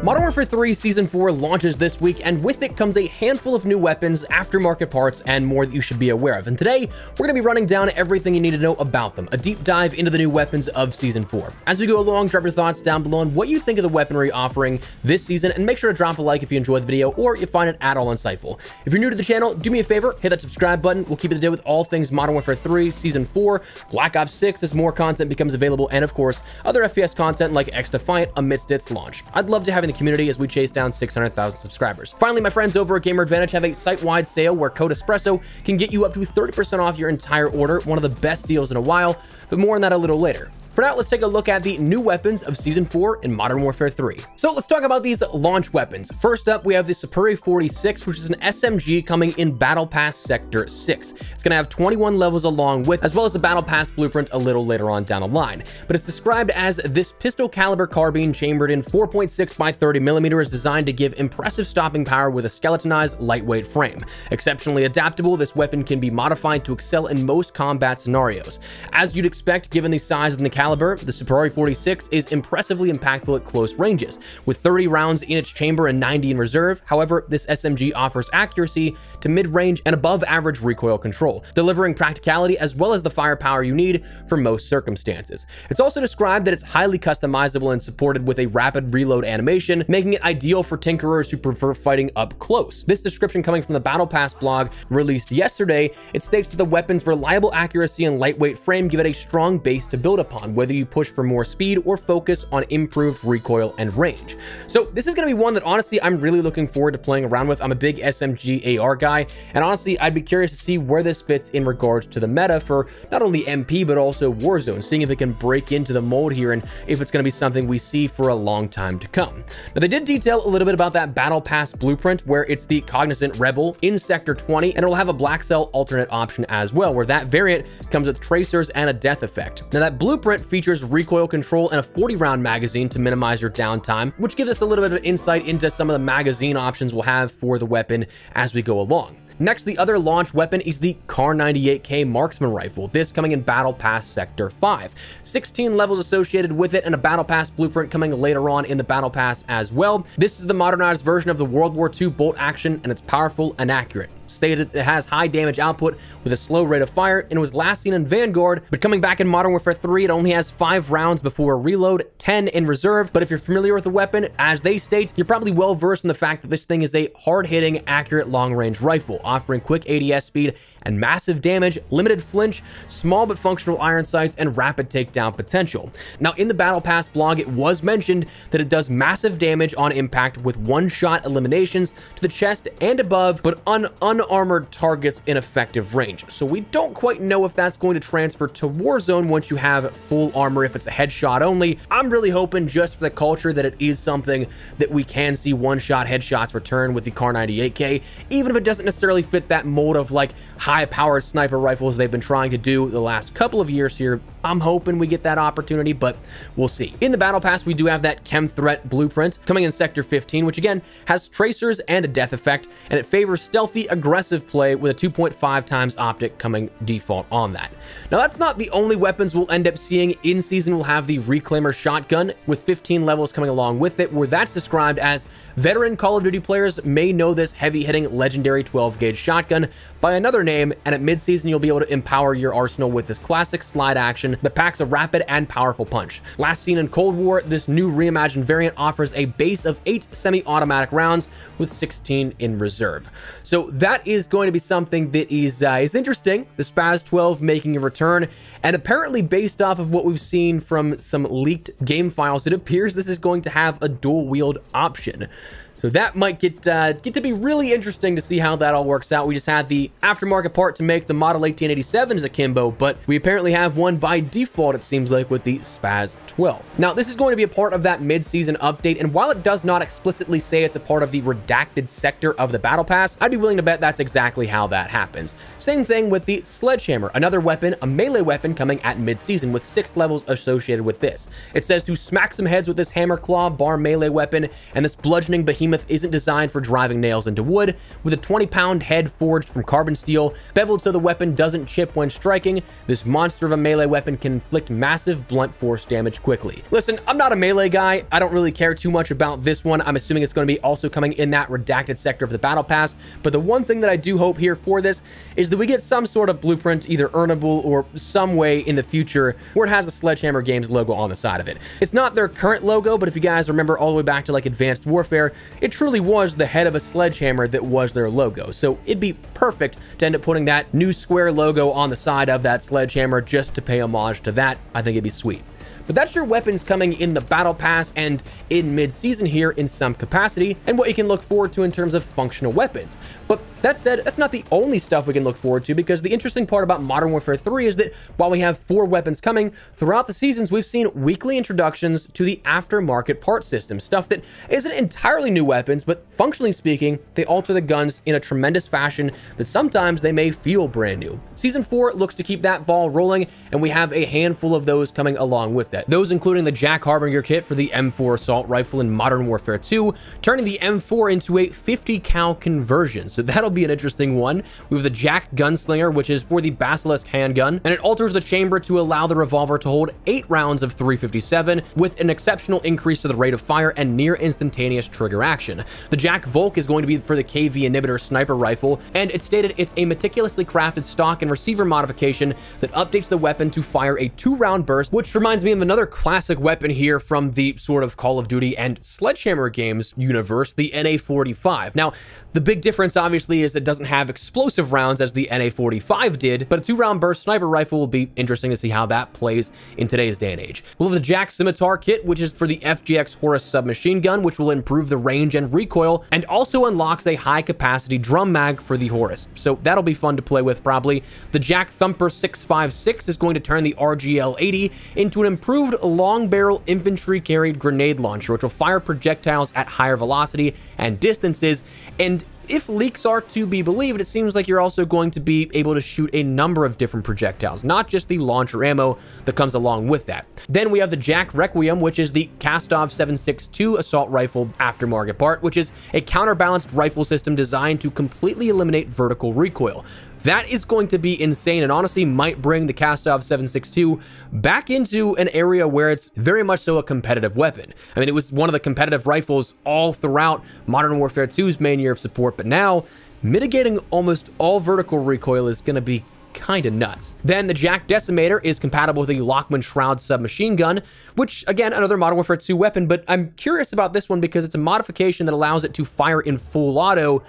Modern Warfare 3 Season 4 launches this week, and with it comes a handful of new weapons, aftermarket parts, and more that you should be aware of. And today, we're going to be running down everything you need to know about them, a deep dive into the new weapons of Season 4. As we go along, drop your thoughts down below on what you think of the weaponry offering this season, and make sure to drop a like if you enjoyed the video or you find it at all insightful. If you're new to the channel, do me a favor, hit that subscribe button. We'll keep it to date with all things Modern Warfare 3 Season 4, Black Ops 6 as more content becomes available, and of course, other FPS content like X-Defiant amidst its launch. I'd love to have in the community as we chase down 600,000 subscribers. Finally, my friends over at Gamer Advantage have a site-wide sale where code ESPRESSO can get you up to 30% off your entire order, one of the best deals in a while, but more on that a little later. For now, let's take a look at the new weapons of Season 4 in Modern Warfare 3. So let's talk about these launch weapons. First up, we have the Superi 46, which is an SMG coming in Battle Pass Sector 6. It's going to have 21 levels along with, as well as a Battle Pass blueprint a little later on down the line. But it's described as this pistol caliber carbine chambered in 4.6 by 30 millimeters, designed to give impressive stopping power with a skeletonized lightweight frame. Exceptionally adaptable, this weapon can be modified to excel in most combat scenarios. As you'd expect, given the size and the caliber, the Superi 46 is impressively impactful at close ranges, with 30 rounds in its chamber and 90 in reserve. However, this SMG offers accuracy to mid-range and above average recoil control, delivering practicality as well as the firepower you need for most circumstances. It's also described that it's highly customizable and supported with a rapid reload animation, making it ideal for tinkerers who prefer fighting up close. This description coming from the Battle Pass blog released yesterday, it states that the weapon's reliable accuracy and lightweight frame give it a strong base to build upon, whether you push for more speed or focus on improved recoil and range. So this is going to be one that honestly I'm really looking forward to playing around with. I'm a big SMG AR guy, and honestly I'd be curious to see where this fits in regards to the meta for not only MP but also Warzone, seeing if it can break into the mold here and if it's going to be something we see for a long time to come. Now, they did detail a little bit about that Battle Pass blueprint, where it's the Cognizant Rebel in Sector 20, and it'll have a Black Cell alternate option as well, where that variant comes with tracers and a death effect. Now, that blueprint features recoil control and a 40-round magazine to minimize your downtime, which gives us a little bit of insight into some of the magazine options we'll have for the weapon as we go along. Next, the other launch weapon is the Kar98K Marksman Rifle, this coming in Battle Pass Sector 5. 16 levels associated with it and a Battle Pass blueprint coming later on in the Battle Pass as well. This is the modernized version of the World War II bolt action, and it's powerful and accurate. Stated it has high damage output with a slow rate of fire, and it was last seen in Vanguard, but coming back in Modern Warfare 3, it only has 5 rounds before reload, 10 in reserve. But if you're familiar with the weapon, as they state, you're probably well versed in the fact that this thing is a hard-hitting, accurate long-range rifle, offering quick ADS speed and massive damage, limited flinch, small but functional iron sights, and rapid takedown potential. Now, in the Battle Pass blog, it was mentioned that it does massive damage on impact with one-shot eliminations to the chest and above, but unarmored targets in effective range. So we don't quite know if that's going to transfer to Warzone once you have full armor, if it's a headshot only. I'm really hoping, just for the culture, that it is something that we can see one-shot headshots return with the Kar98K, even if it doesn't necessarily fit that mold of like high-powered sniper rifles they've been trying to do the last couple of years here. I'm hoping we get that opportunity, but we'll see. In the Battle Pass, we do have that Chem Threat blueprint coming in Sector 15, which again has tracers and a death effect, and it favors stealthy, aggressive play with a 2.5 times optic coming default on that. Now, that's not the only weapons we'll end up seeing in season. We'll have the Reclaimer shotgun with 15 levels coming along with it, where that's described as veteran Call of Duty players may know this heavy-hitting legendary 12-gauge shotgun by another name, and at mid-season you'll be able to empower your arsenal with this classic slide action that packs a rapid and powerful punch. Last seen in Cold War, this new reimagined variant offers a base of 8 semi-automatic rounds with 16 in reserve. So that is going to be something that is interesting. The Spaz 12 making a return, and apparently based off of what we've seen from some leaked game files, it appears this is going to have a dual wield option. So that might get to be really interesting to see how that all works out. We just had the aftermarket part to make the Model 1887 as akimbo, but we apparently have one by default, it seems like, with the Spaz 12. Now, this is going to be a part of that mid-season update, and while it does not explicitly say it's a part of the redacted sector of the Battle Pass, I'd be willing to bet that's exactly how that happens. Same thing with the Sledgehammer, another weapon, a melee weapon coming at mid-season with 6 levels associated with this. It says to smack some heads with this hammer claw bar melee weapon, and this bludgeoning behemoth behemoth isn't designed for driving nails into wood. With a 20-pound head forged from carbon steel, beveled so the weapon doesn't chip when striking, this monster of a melee weapon can inflict massive blunt force damage quickly. Listen, I'm not a melee guy. I don't really care too much about this one. I'm assuming it's going to be also coming in that redacted sector of the battle pass, but the one thing that I do hope here for this is that we get some sort of blueprint, either earnable or some way in the future where it has the Sledgehammer Games logo on the side of it. It's not their current logo, but if you guys remember all the way back to like Advanced Warfare, it truly was the head of a sledgehammer that was their logo. So it'd be perfect to end up putting that new square logo on the side of that sledgehammer just to pay homage to that. I think it'd be sweet. But that's your weapons coming in the battle pass and in mid-season here in some capacity, and what you can look forward to in terms of functional weapons. But that said, that's not the only stuff we can look forward to, because the interesting part about Modern Warfare 3 is that while we have 4 weapons coming, throughout the seasons we've seen weekly introductions to the aftermarket part system, stuff that isn't entirely new weapons, but functionally speaking, they alter the guns in a tremendous fashion that sometimes they may feel brand new. Season 4 looks to keep that ball rolling, and we have a handful of those coming along with that. Those including the Jack Harbinger kit for the M4 assault rifle in Modern Warfare 2, turning the M4 into a 50 cal conversion. So that'll be an interesting one. We have the Jack Gunslinger, which is for the Basilisk handgun, and it alters the chamber to allow the revolver to hold 8 rounds of 357 with an exceptional increase to the rate of fire and near instantaneous trigger action. The Jack Volk is going to be for the KV inhibitor sniper rifle, and it's stated it's a meticulously crafted stock and receiver modification that updates the weapon to fire a 2-round burst, which reminds me of another classic weapon here from the sort of Call of Duty and Sledgehammer Games universe, the NA-45. Now, the big difference obviously is it doesn't have explosive rounds as the NA-45 did, but a 2-round burst sniper rifle will be interesting to see how that plays in today's day and age. We'll have the Jack Scimitar kit, which is for the FGX Horus submachine gun, which will improve the range and recoil, and also unlocks a high-capacity drum mag for the Horus. So that'll be fun to play with probably. The Jack Thumper 656 is going to turn the RGL-80 into an improved long-barrel infantry-carried grenade launcher, which will fire projectiles at higher velocity and distances. And if leaks are to be believed, it seems like you're also going to be able to shoot a number of different projectiles, not just the launcher ammo that comes along with that. Then we have the Jack Requiem, which is the Kastov 762 assault rifle aftermarket part, which is a counterbalanced rifle system designed to completely eliminate vertical recoil. That is going to be insane, and honestly might bring the Kastov 762 back into an area where it's very much so a competitive weapon. I mean, it was one of the competitive rifles all throughout Modern Warfare 2's main year of support, but now mitigating almost all vertical recoil is going to be kind of nuts. Then the Jack Decimator is compatible with the Lockman Shroud submachine gun, which again, another Modern Warfare 2 weapon, but I'm curious about this one because it's a modification that allows it to fire in full auto.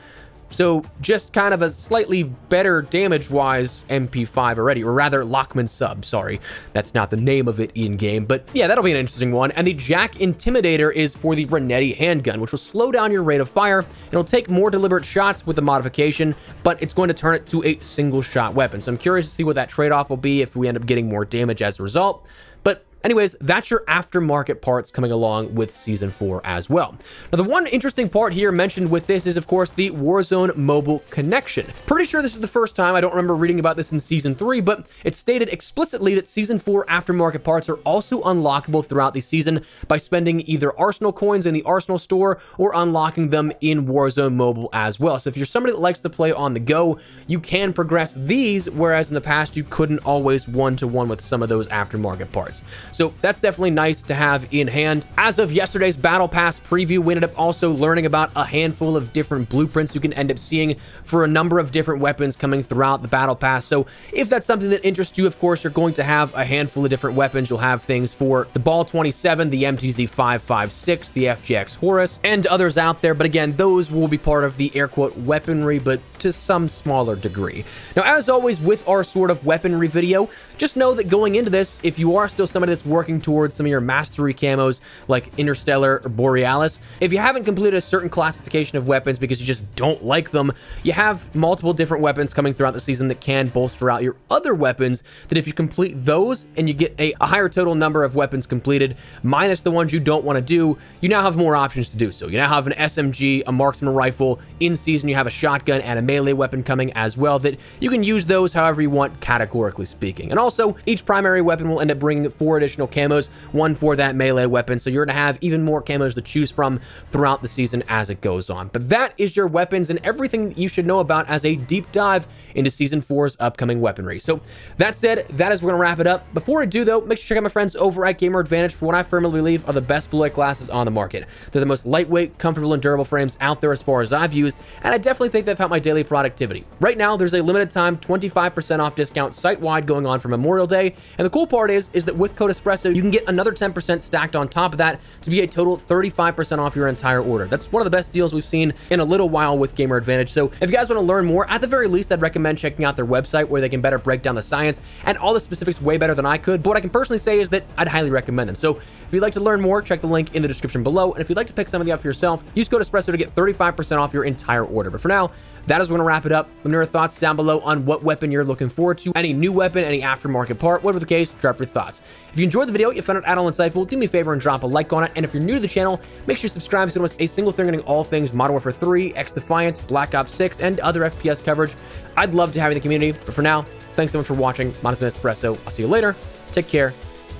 So just kind of a slightly better damage-wise MP5 already, or rather Lockman sub, sorry. That's not the name of it in-game, but yeah, that'll be an interesting one. And the Jack Intimidator is for the Renetti handgun, which will slow down your rate of fire. It'll take more deliberate shots with the modification, but it's going to turn it to a single-shot weapon. So I'm curious to see what that trade-off will be if we end up getting more damage as a result. But anyways, that's your aftermarket parts coming along with Season 4 as well. Now, the one interesting part here mentioned with this is, of course, the Warzone mobile connection. Pretty sure this is the first time. I don't remember reading about this in Season 3, but it's stated explicitly that Season 4 aftermarket parts are also unlockable throughout the season by spending either Arsenal coins in the Arsenal store or unlocking them in Warzone mobile as well. So if you're somebody that likes to play on the go, you can progress these, whereas in the past you couldn't always one-to-one with some of those aftermarket parts. So that's definitely nice to have in hand. As of yesterday's Battle Pass preview, we ended up also learning about a handful of different blueprints you can end up seeing for a number of different weapons coming throughout the Battle Pass. So if that's something that interests you, of course, you're going to have a handful of different weapons. You'll have things for the Ball 27, the MTZ 556, the FGX Horus, and others out there. But again, those will be part of the air quote weaponry, but to some smaller degree. Now, as always with our sort of weaponry video, just know that going into this, if you are still somebody that's working towards some of your mastery camos like Interstellar or Borealis, if you haven't completed a certain classification of weapons because you just don't like them, you have multiple different weapons coming throughout the season that can bolster out your other weapons, that if you complete those and you get a higher total number of weapons completed, minus the ones you don't want to do, you now have more options to do so. You now have an SMG, a marksman rifle, in season you have a shotgun and a melee weapon coming as well, that you can use those however you want, categorically speaking. And also, each primary weapon will end up bringing 4 additional camos, 1 for that melee weapon, so you're going to have even more camos to choose from throughout the season as it goes on. But that is your weapons and everything that you should know about as a deep dive into Season 4's upcoming weaponry. So that said, that is where we're going to wrap it up. Before I do, though, make sure to check out my friends over at Gamer Advantage for what I firmly believe are the best blue light glasses on the market. They're the most lightweight, comfortable, and durable frames out there as far as I've used, and I definitely think they've helped my daily productivity. Right now, there's a limited time 25% off discount site-wide going on for Memorial Day, and the cool part is that with code Espresso, you can get another 10% stacked on top of that to be a total 35% off your entire order. That's one of the best deals we've seen in a little while with Gamer Advantage. So if you guys want to learn more, at the very least, I'd recommend checking out their website where they can better break down the science and all the specifics way better than I could. But what I can personally say is that I'd highly recommend them. So if you'd like to learn more, check the link in the description below. And if you'd like to pick some of the up for yourself, use code Espresso to get 35% off your entire order. But for now, that is going to wrap it up. Let me know your thoughts down below on what weapon you're looking forward to, any new weapon, any aftermarket part, whatever the case, drop your thoughts. If you enjoyed the video, you found it at all insightful, do me a favor and drop a like on it. And if you're new to the channel, make sure you subscribe so you don't miss a single thing regarding all things Modern Warfare 3, X-Defiant, Black Ops 6, and other FPS coverage. I'd love to have you in the community, but for now, thanks so much for watching. My name is Espresso. I'll see you later. Take care,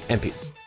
and peace.